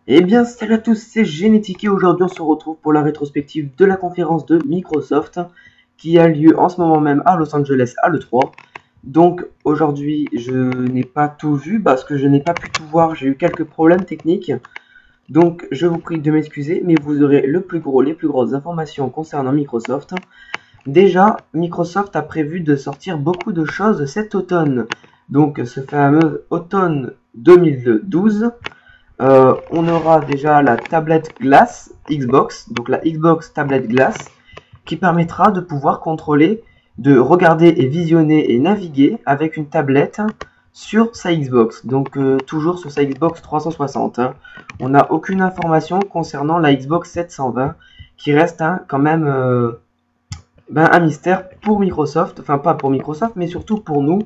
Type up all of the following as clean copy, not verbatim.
Eh bien, salut à tous, c'est Génétique et aujourd'hui on se retrouve pour la rétrospective de la conférence de Microsoft qui a lieu en ce moment même à Los Angeles à l'E3. Donc aujourd'hui je n'ai pas tout vu parce que je n'ai pas pu tout voir, j'ai eu quelques problèmes techniques. Donc je vous prie de m'excuser, mais vous aurez les plus grosses informations concernant Microsoft. Déjà, Microsoft a prévu de sortir beaucoup de choses cet automne. Donc ce fameux automne 2012. On aura déjà la tablette Glass Xbox, donc la Xbox tablette Glass, qui permettra de pouvoir contrôler, de regarder et visionner et naviguer avec une tablette sur sa Xbox, donc toujours sur sa Xbox 360. Hein. On n'a aucune information concernant la Xbox 720, qui reste quand même un mystère pour Microsoft, enfin pas pour Microsoft, mais surtout pour nous,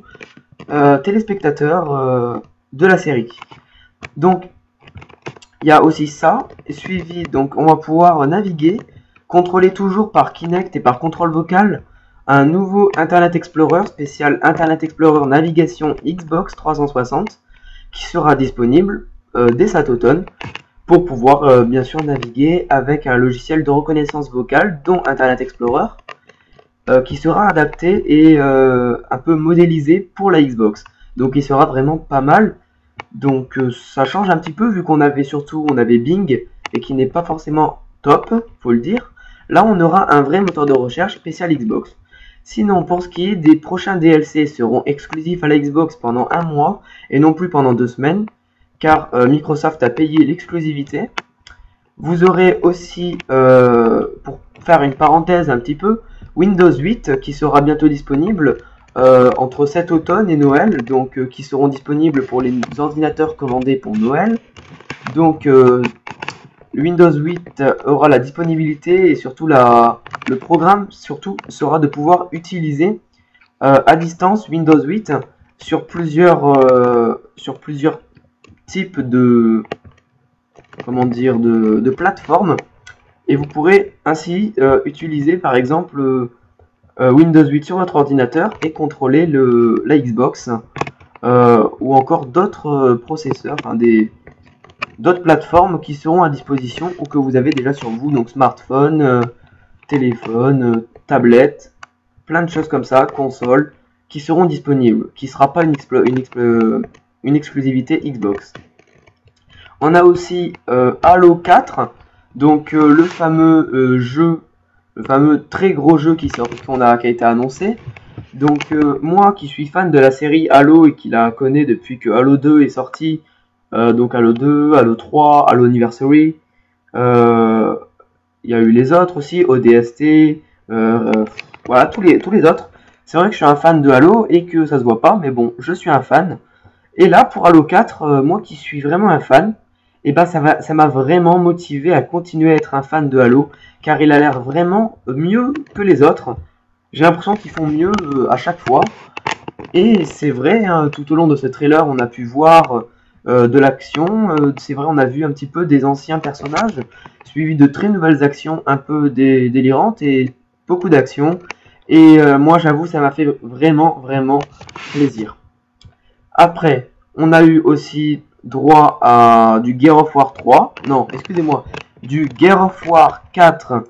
téléspectateurs de la série. Donc, il y a aussi ça, suivi, donc on va pouvoir naviguer, contrôler toujours par Kinect et par contrôle vocal, un nouveau Internet Explorer spécial Internet Explorer Navigation Xbox 360 qui sera disponible dès cet automne pour pouvoir bien sûr naviguer avec un logiciel de reconnaissance vocale dont Internet Explorer qui sera adapté et un peu modélisé pour la Xbox. Donc il sera vraiment pas mal. Donc ça change un petit peu vu qu'on avait Bing et qui n'est pas forcément top, faut le dire. Là on aura un vrai moteur de recherche spécial Xbox. Sinon pour ce qui est des prochains DLC seront exclusifs à la Xbox pendant un mois et non plus pendant 2 semaines car Microsoft a payé l'exclusivité. Vous aurez aussi, pour faire une parenthèse un petit peu, Windows 8 qui sera bientôt disponible entre cet automne et Noël, donc qui seront disponibles pour les ordinateurs commandés pour Noël. Donc Windows 8 aura la disponibilité et surtout le programme surtout sera de pouvoir utiliser à distance Windows 8 sur plusieurs types de de plateformes et vous pourrez ainsi utiliser par exemple Windows 8 sur votre ordinateur et contrôler la Xbox ou encore d'autres processeurs, enfin d'autres plateformes qui seront à disposition ou que vous avez déjà sur vous, donc smartphone, téléphone, tablette, plein de choses comme ça, console, qui seront disponibles, qui ne sera pas une exclusivité Xbox. On a aussi Halo 4, donc le fameux jeu, le fameux très gros jeu qui a été annoncé. Donc moi qui suis fan de la série Halo et qui la connais depuis que Halo 2 est sorti, donc Halo 2, Halo 3, Halo Anniversary, il y a eu les autres aussi, ODST, voilà tous les autres. C'est vrai que je suis un fan de Halo et que ça se voit pas, mais bon, je suis un fan. Et là pour Halo 4, moi qui suis vraiment un fan, et ben ça m'a vraiment motivé à continuer à être un fan de Halo, car il a l'air vraiment mieux que les autres. J'ai l'impression qu'ils font mieux à chaque fois. Et c'est vrai, hein, tout au long de ce trailer, on a pu voir de l'action. C'est vrai, on a vu un petit peu des anciens personnages, suivi de très nouvelles actions un peu délirantes et beaucoup d'actions. Et moi, j'avoue, ça m'a fait vraiment plaisir. Après, on a eu aussi droit à du Gears of War 3. Non, excusez-moi, du Gears of War 4.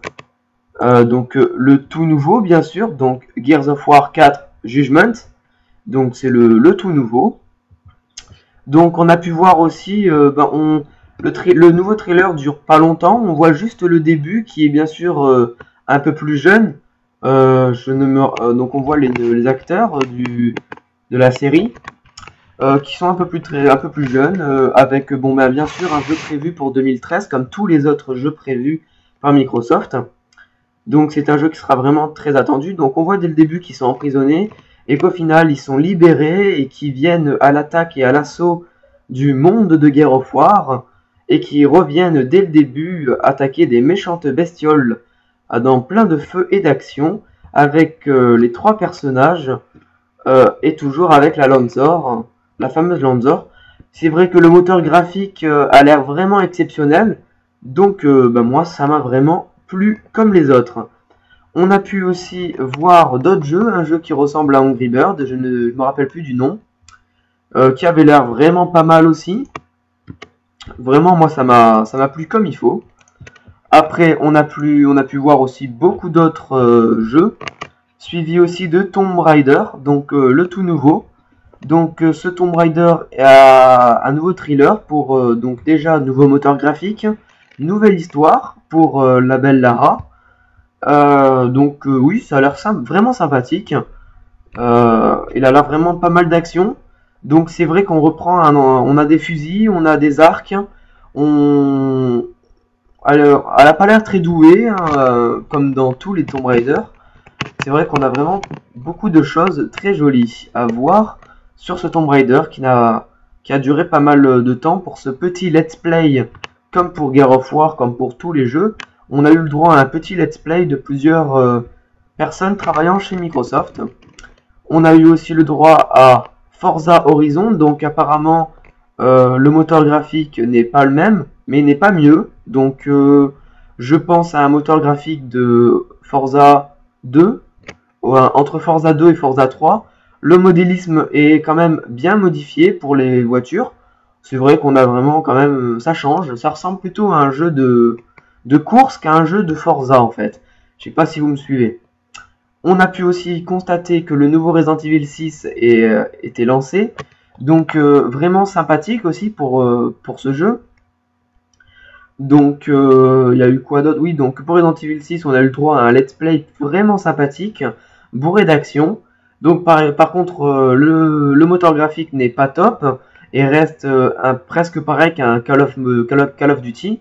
Donc le tout nouveau bien sûr, donc Gears of War 4 Judgment, donc c'est le tout nouveau. Donc on a pu voir aussi, le nouveau trailer dure pas longtemps, on voit juste le début qui est bien sûr un peu plus jeune. Donc on voit les acteurs de la série qui sont un peu plus jeunes, avec bien sûr un jeu prévu pour 2013 comme tous les autres jeux prévus par Microsoft. Donc c'est un jeu qui sera vraiment très attendu. Donc on voit dès le début qu'ils sont emprisonnés et qu'au final ils sont libérés et qu'ils viennent à l'attaque et à l'assaut du monde de Gears of War et qui reviennent dès le début attaquer des méchantes bestioles dans plein de feu et d'action avec les 3 personnages et toujours avec la Lanzor, la fameuse Lanzor. C'est vrai que le moteur graphique a l'air vraiment exceptionnel, donc moi ça m'a vraiment plu comme les autres. On a pu aussi voir d'autres jeux, un jeu qui ressemble à Angry Bird, je ne me rappelle plus du nom, qui avait l'air vraiment pas mal aussi. Vraiment, moi, ça m'a plu comme il faut. Après, on a pu voir aussi beaucoup d'autres jeux, suivi aussi de Tomb Raider, donc le tout nouveau. Donc ce Tomb Raider a un nouveau thriller pour donc déjà nouveau moteur graphique, nouvelle histoire pour la belle Lara. Oui, ça a l'air vraiment sympathique. Il a l'air vraiment pas mal d'action. Donc c'est vrai qu'on reprend, on a des fusils, on a des arcs. On, alors, elle a pas l'air très douée, hein, comme dans tous les Tomb Raider. C'est vrai qu'on a vraiment beaucoup de choses très jolies à voir sur ce Tomb Raider qui a duré pas mal de temps pour ce petit let's play, comme pour Gears of War, comme pour tous les jeux. On a eu le droit à un petit let's play de plusieurs personnes travaillant chez Microsoft. On a eu aussi le droit à Forza Horizon, donc apparemment le moteur graphique n'est pas le même, mais il n'est pas mieux. Donc je pense à un moteur graphique de Forza 2, entre Forza 2 et Forza 3. Le modélisme est quand même bien modifié pour les voitures. C'est vrai qu'on a vraiment quand même, ça change, ça ressemble plutôt à un jeu de course qu'à un jeu de Forza en fait. Je sais pas si vous me suivez. On a pu aussi constater que le nouveau Resident Evil 6 était lancé. Donc vraiment sympathique aussi pour ce jeu. Donc il y a eu quoi d'autre? Oui, donc pour Resident Evil 6, on a eu le droit à un let's play vraiment sympathique, bourré d'action. Donc par contre, le moteur graphique n'est pas top et reste presque pareil qu'un Call of Duty.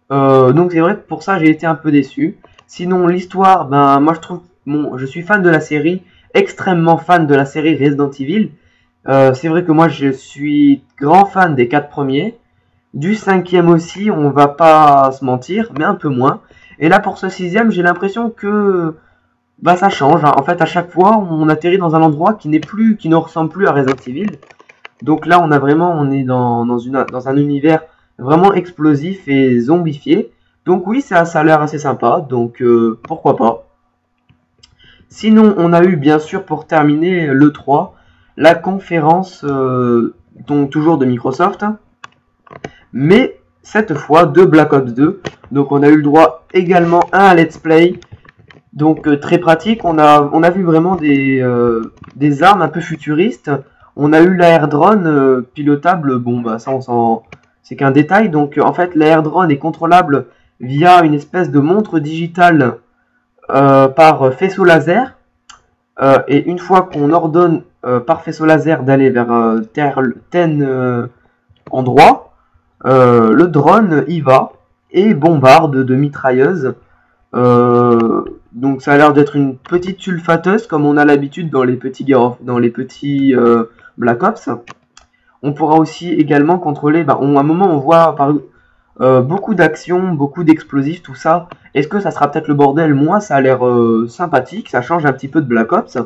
Donc c'est vrai que pour ça j'ai été un peu déçu. Sinon l'histoire, ben moi je trouve, bon, je suis fan de la série, extrêmement fan de la série Resident Evil. C'est vrai que moi je suis grand fan des 4 premiers. Du cinquième aussi, on va pas se mentir, mais un peu moins. Et là pour ce sixième, j'ai l'impression que bah ça change, hein. En fait, à chaque fois, on atterrit dans un endroit qui ne ressemble plus à Resident Evil. Donc là, on est dans un univers vraiment explosif et zombifié. Donc oui, ça a l'air assez sympa, donc pourquoi pas. Sinon, on a eu bien sûr pour terminer l'E3, la conférence donc toujours de Microsoft, mais cette fois de Black Ops 2. Donc on a eu le droit également à un let's play. Donc très pratique, on a vu vraiment des armes un peu futuristes. On a eu l'air drone pilotable, bon bah ça c'est qu'un détail. Donc en fait l'air drone est contrôlable via une espèce de montre digitale par faisceau laser. Et une fois qu'on ordonne par faisceau laser d'aller vers tel endroit, le drone y va et bombarde de mitrailleuses. Donc ça a l'air d'être une petite sulfateuse comme on a l'habitude dans les petits Black Ops. On pourra aussi également contrôler, à un moment on voit beaucoup d'actions, beaucoup d'explosifs, tout ça. Est-ce que ça sera peut-être le bordel? Moi ça a l'air sympathique, ça change un petit peu de Black Ops.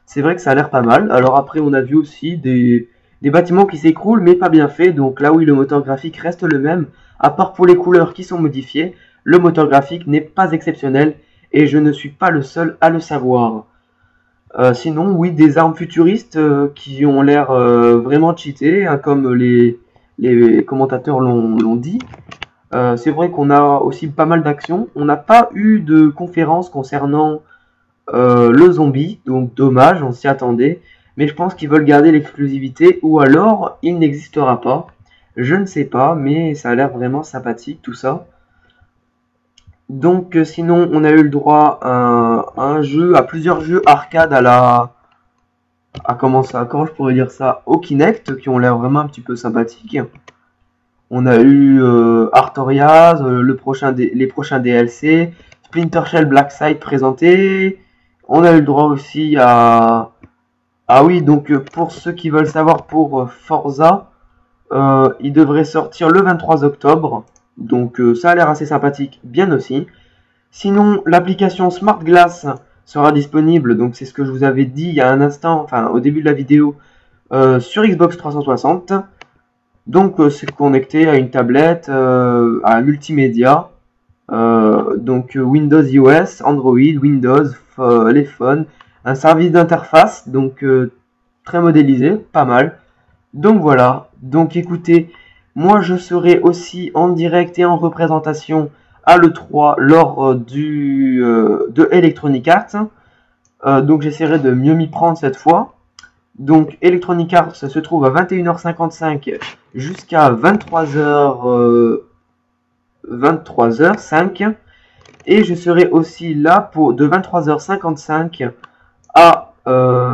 C'est vrai que ça a l'air pas mal. Alors après on a vu aussi des bâtiments qui s'écroulent mais pas bien faits. Donc là oui, le moteur graphique reste le même, à part pour les couleurs qui sont modifiées. Le moteur graphique n'est pas exceptionnel et je ne suis pas le seul à le savoir. Sinon, oui, des armes futuristes qui ont l'air vraiment cheatées, hein, comme les commentateurs l'ont dit. C'est vrai qu'on a aussi pas mal d'actions. On n'a pas eu de conférence concernant le zombie, donc dommage, on s'y attendait. Mais je pense qu'ils veulent garder l'exclusivité ou alors il n'existera pas. Je ne sais pas, mais ça a l'air vraiment sympathique tout ça. Donc sinon on a eu le droit à plusieurs jeux arcade comment je pourrais dire ça, au Kinect, qui ont l'air vraiment un petit peu sympathiques. On a eu Artorias, les prochains DLC, Splinter Cell Black Site présenté. On a eu le droit aussi à... Ah oui, donc pour ceux qui veulent savoir pour Forza, il devrait sortir le 23 octobre. Donc ça a l'air assez sympathique, bien aussi. Sinon, l'application Smart Glass sera disponible, donc c'est ce que je vous avais dit il y a un instant, enfin au début de la vidéo, sur Xbox 360. Donc c'est connecté à une tablette, à un multimédia, donc Windows iOS, Android, Windows, les phones, un service d'interface, donc très modélisé, pas mal. Donc voilà, donc écoutez, Moi, je serai aussi en direct et en représentation à l'E3 lors de Electronic Arts. Donc j'essaierai de mieux m'y prendre cette fois. Donc Electronic Arts se trouve à 21h55 jusqu'à 23h05. Et je serai aussi là de 23h55 à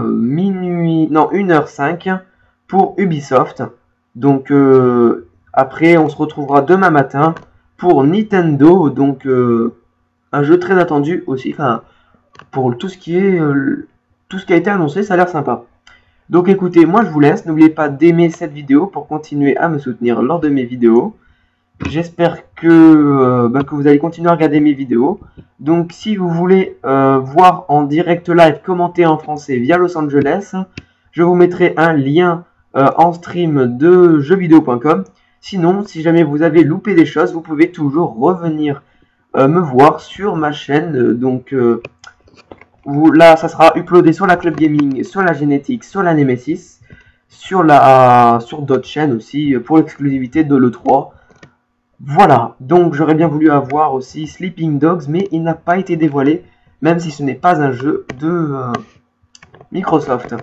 minuit, non 1h05 pour Ubisoft. Donc après on se retrouvera demain matin pour Nintendo, donc un jeu très attendu aussi, enfin pour tout ce qui a été annoncé, ça a l'air sympa. Donc écoutez, moi je vous laisse, n'oubliez pas d'aimer cette vidéo pour continuer à me soutenir lors de mes vidéos. J'espère que vous allez continuer à regarder mes vidéos. Donc si vous voulez voir en direct live commenté en français via Los Angeles, je vous mettrai un lien en stream de jeuxvideo.com. Sinon, si jamais vous avez loupé des choses, vous pouvez toujours revenir me voir sur ma chaîne. Donc là, ça sera uploadé sur la Club Gaming, sur la Génétique, sur la Nemesis, sur d'autres chaînes aussi pour l'exclusivité de l'E3. Voilà, donc j'aurais bien voulu avoir aussi Sleeping Dogs, mais il n'a pas été dévoilé, même si ce n'est pas un jeu de Microsoft.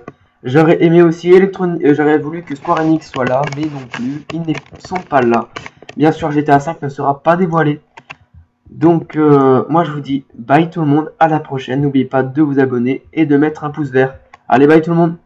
J'aurais aimé aussi j'aurais voulu que Square Enix soit là, mais non plus, ils ne sont pas là. Bien sûr, GTA 5 ne sera pas dévoilé. Donc, moi je vous dis bye tout le monde, à la prochaine. N'oubliez pas de vous abonner et de mettre un pouce vert. Allez, bye tout le monde!